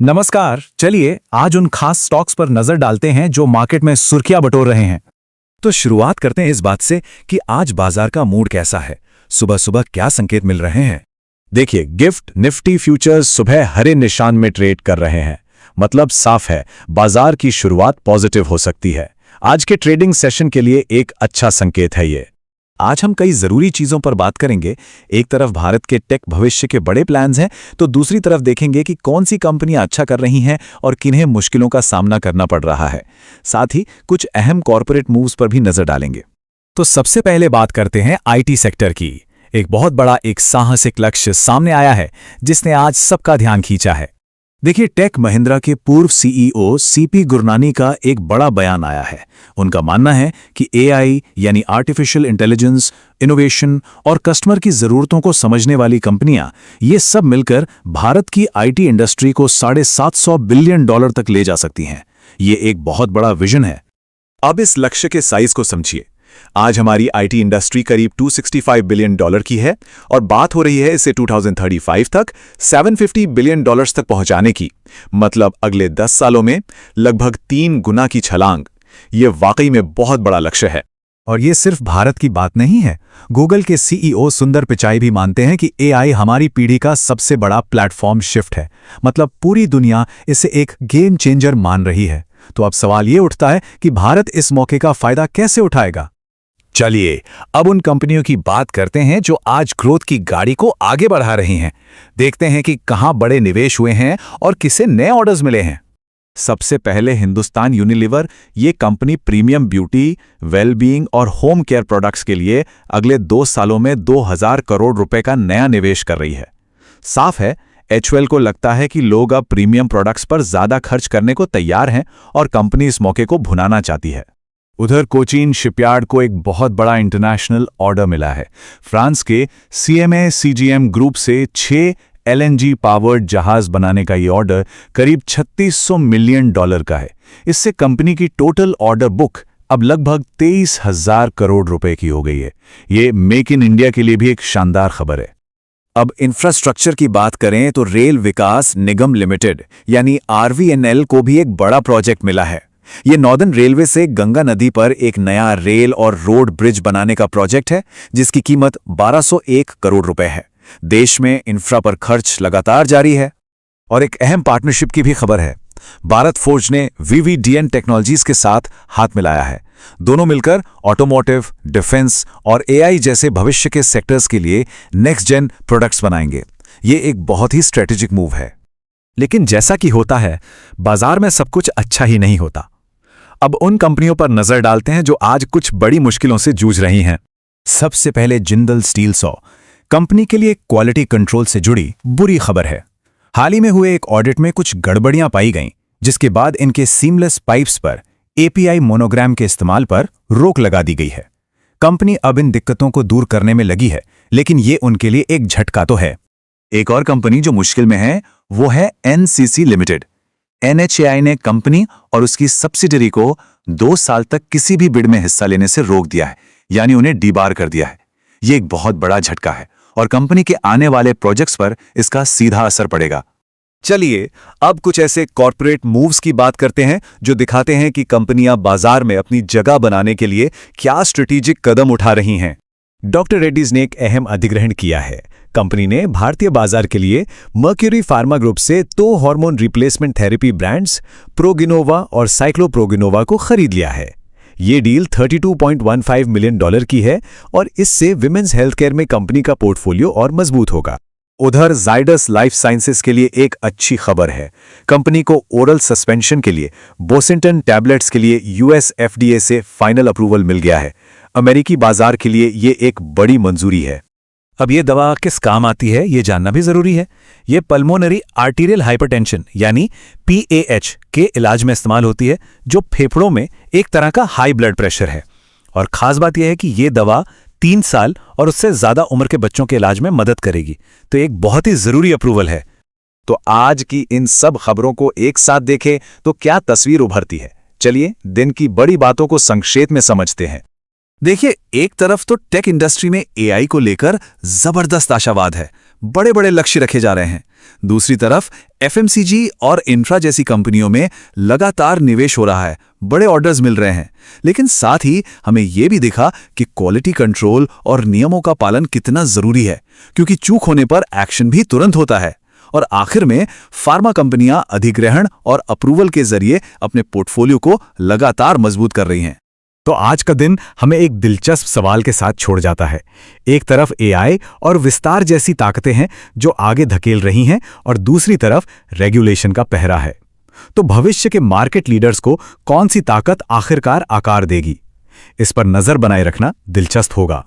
नमस्कार। चलिए आज उन खास स्टॉक्स पर नजर डालते हैं जो मार्केट में सुर्खियां बटोर रहे हैं। तो शुरुआत करते हैं इस बात से कि आज बाजार का मूड कैसा है। सुबह सुबह क्या संकेत मिल रहे हैं। देखिए, गिफ्ट निफ्टी फ्यूचर्स सुबह हरे निशान में ट्रेड कर रहे हैं। मतलब साफ है, बाजार की शुरुआत पॉजिटिव हो सकती है। आज के ट्रेडिंग सेशन के लिए एक अच्छा संकेत है ये। आज हम कई जरूरी चीजों पर बात करेंगे। एक तरफ भारत के टेक भविष्य के बड़े प्लान्स हैं, तो दूसरी तरफ देखेंगे कि कौन सी कंपनियां अच्छा कर रही हैं और किन्हें मुश्किलों का सामना करना पड़ रहा है। साथ ही कुछ अहम कॉर्पोरेट मूव्स पर भी नजर डालेंगे। तो सबसे पहले बात करते हैं आईटी सेक्टर की। एक बहुत बड़ा एक साहसिक लक्ष्य सामने आया है जिसने आज सबका ध्यान खींचा है। देखिए, टेक महिंद्रा के पूर्व सीईओ सीपी गुरनानी का एक बड़ा बयान आया है। उनका मानना है कि एआई यानी आर्टिफिशियल इंटेलिजेंस, इनोवेशन और कस्टमर की जरूरतों को समझने वाली कंपनियां, ये सब मिलकर भारत की आईटी इंडस्ट्री को $750 बिलियन तक ले जा सकती हैं। ये एक बहुत बड़ा विजन है। अब इस लक्ष्य के साइज को समझिए। आज हमारी आईटी इंडस्ट्री करीब $265 बिलियन की है और बात हो रही है इसे 2035 तक $750 बिलियन तक पहुंचाने की। मतलब अगले 10 सालों में लगभग 3 गुना की छलांग। ये वाकई में बहुत बड़ा लक्ष्य है। और ये सिर्फ भारत की बात नहीं है। गूगल के सीईओ सुंदर पिचाई भी मानते हैं कि एआई हमारी पीढ़ी का सबसे बड़ा प्लेटफॉर्म शिफ्ट है। मतलब पूरी दुनिया इसे एक गेम चेंजर मान रही है। तो अब सवाल ये उठता है कि भारत इस मौके का फायदा कैसे उठाएगा। चलिए अब उन कंपनियों की बात करते हैं जो आज ग्रोथ की गाड़ी को आगे बढ़ा रही हैं। देखते हैं कि कहां बड़े निवेश हुए हैं और किसे नए ऑर्डर्स मिले हैं। सबसे पहले हिंदुस्तान यूनिलीवर। ये कंपनी प्रीमियम ब्यूटी, वेलबीइंग और होम केयर प्रोडक्ट्स के लिए अगले 2 सालों में 2000 करोड़ रुपए का नया निवेश कर रही है। साफ है, एचयूएल को लगता है कि लोग अब प्रीमियम प्रोडक्ट्स पर ज्यादा खर्च करने को तैयार हैं और कंपनी इस मौके को भुनाना चाहती है। उधर कोचीन शिपयार्ड को एक बहुत बड़ा इंटरनेशनल ऑर्डर मिला है। फ्रांस के सीएमए सीजीएम ग्रुप से 6 एलएनजी पावर्ड जहाज बनाने का ये ऑर्डर करीब $3600 मिलियन का है। इससे कंपनी की टोटल ऑर्डर बुक अब लगभग 23,000 करोड़ रुपए की हो गई है। ये मेक इन इंडिया के लिए भी एक शानदार खबर है। अब इंफ्रास्ट्रक्चर की बात करें तो रेल विकास निगम लिमिटेड यानी आरवीएनएल को भी एक बड़ा प्रोजेक्ट मिला है। ये नॉर्दर्न रेलवे से गंगा नदी पर एक नया रेल और रोड ब्रिज बनाने का प्रोजेक्ट है जिसकी कीमत 1201 करोड़ रुपए है। देश में इंफ्रा पर खर्च लगातार जारी है। और एक अहम पार्टनरशिप की भी खबर है। भारत फोर्ज ने वीवीडीएन टेक्नोलॉजीज के साथ हाथ मिलाया है। दोनों मिलकर ऑटोमोटिव, डिफेंस और एआई जैसे भविष्य के सेक्टर्स के लिए नेक्स्ट जेन प्रोडक्ट्स बनाएंगे। ये एक बहुत ही स्ट्रेटेजिक मूव है। लेकिन जैसा कि होता है, बाजार में सब कुछ अच्छा ही नहीं होता। अब उन कंपनियों पर नजर डालते हैं जो आज कुछ बड़ी मुश्किलों से जूझ रही हैं। सबसे पहले जिंदल स्टील सॉ। कंपनी के लिए क्वालिटी कंट्रोल से जुड़ी बुरी खबर है। हाल ही में हुए एक ऑडिट में कुछ गड़बड़ियां पाई गईं, जिसके बाद इनके सीमलेस पाइप्स पर एपीआई मोनोग्राम के इस्तेमाल पर रोक लगा दी गई है। कंपनी अब इन दिक्कतों को दूर करने में लगी है, लेकिन ये उनके लिए एक झटका तो है। एक और कंपनी जो मुश्किल में है वो है एनसीसी लिमिटेड। एनएचएआई ने कंपनी और उसकी सब्सिडरी को 2 साल तक किसी भी बिड में हिस्सा लेने से रोक दिया है, यानी उन्हें डीबार कर दिया है। ये एक बहुत बड़ा झटका है और कंपनी के आने वाले प्रोजेक्ट्स पर इसका सीधा असर पड़ेगा। चलिए अब कुछ ऐसे कॉर्पोरेट मूव्स की बात करते हैं जो दिखाते हैं कि कंपनियां बाजार में अपनी जगह बनाने के लिए क्या स्ट्रेटेजिक कदम उठा रही हैं। डॉक्टर रेड्डीज ने एक अहम अधिग्रहण किया है। कंपनी ने भारतीय बाजार के लिए मर्क्यूरी फार्मा ग्रुप से 2 हार्मोन रिप्लेसमेंट थेरेपी ब्रांड्स प्रोगिनोवा और साइक्लोप्रोगिनोवा को खरीद लिया है। ये डील $32.15 मिलियन की है और इससे विमेंस हेल्थ केयर में कंपनी का पोर्टफोलियो और मजबूत होगा। उधर जाइडस लाइफ साइंसेज के लिए एक अच्छी खबर है। कंपनी को ओरल सस्पेंशन के लिए बोसिंटन टैबलेट्स के लिए यूएस एफडीए से फाइनल अप्रूवल मिल गया है। अमेरिकी बाजार के लिए ये एक बड़ी मंजूरी है। अब ये दवा किस काम आती है ये जानना भी जरूरी है। ये पल्मोनरी आर्टीरियल हाइपरटेंशन यानी पीएएच के इलाज में इस्तेमाल होती है, जो फेफड़ों में एक तरह का हाई ब्लड प्रेशर है। और खास बात यह है कि ये दवा 3 साल और उससे ज्यादा उम्र के बच्चों के इलाज में मदद करेगी। तो एक बहुत ही जरूरी अप्रूवल है। तो आज की इन सब खबरों को एक साथ देखें तो क्या तस्वीर उभरती है। चलिए दिन की बड़ी बातों को संक्षेप में समझते हैं। देखिए, एक तरफ तो टेक इंडस्ट्री में एआई को लेकर जबरदस्त आशावाद है। बड़े बड़े लक्ष्य रखे जा रहे हैं। दूसरी तरफ एफएमसीजी और इंफ्रा जैसी कंपनियों में लगातार निवेश हो रहा है, बड़े ऑर्डर्स मिल रहे हैं। लेकिन साथ ही हमें यह भी दिखा कि क्वालिटी कंट्रोल और नियमों का पालन कितना जरूरी है, क्योंकि चूक होने पर एक्शन भी तुरंत होता है। और आखिर में फार्मा कंपनियां अधिग्रहण और अप्रूवल के जरिए अपने पोर्टफोलियो को लगातार मजबूत कर रही हैं। तो आज का दिन हमें एक दिलचस्प सवाल के साथ छोड़ जाता है। एक तरफ एआई और विस्तार जैसी ताकतें हैं जो आगे धकेल रही हैं, और दूसरी तरफ रेगुलेशन का पहरा है। तो भविष्य के मार्केट लीडर्स को कौन सी ताकत आखिरकार आकार देगी, इस पर नजर बनाए रखना दिलचस्प होगा।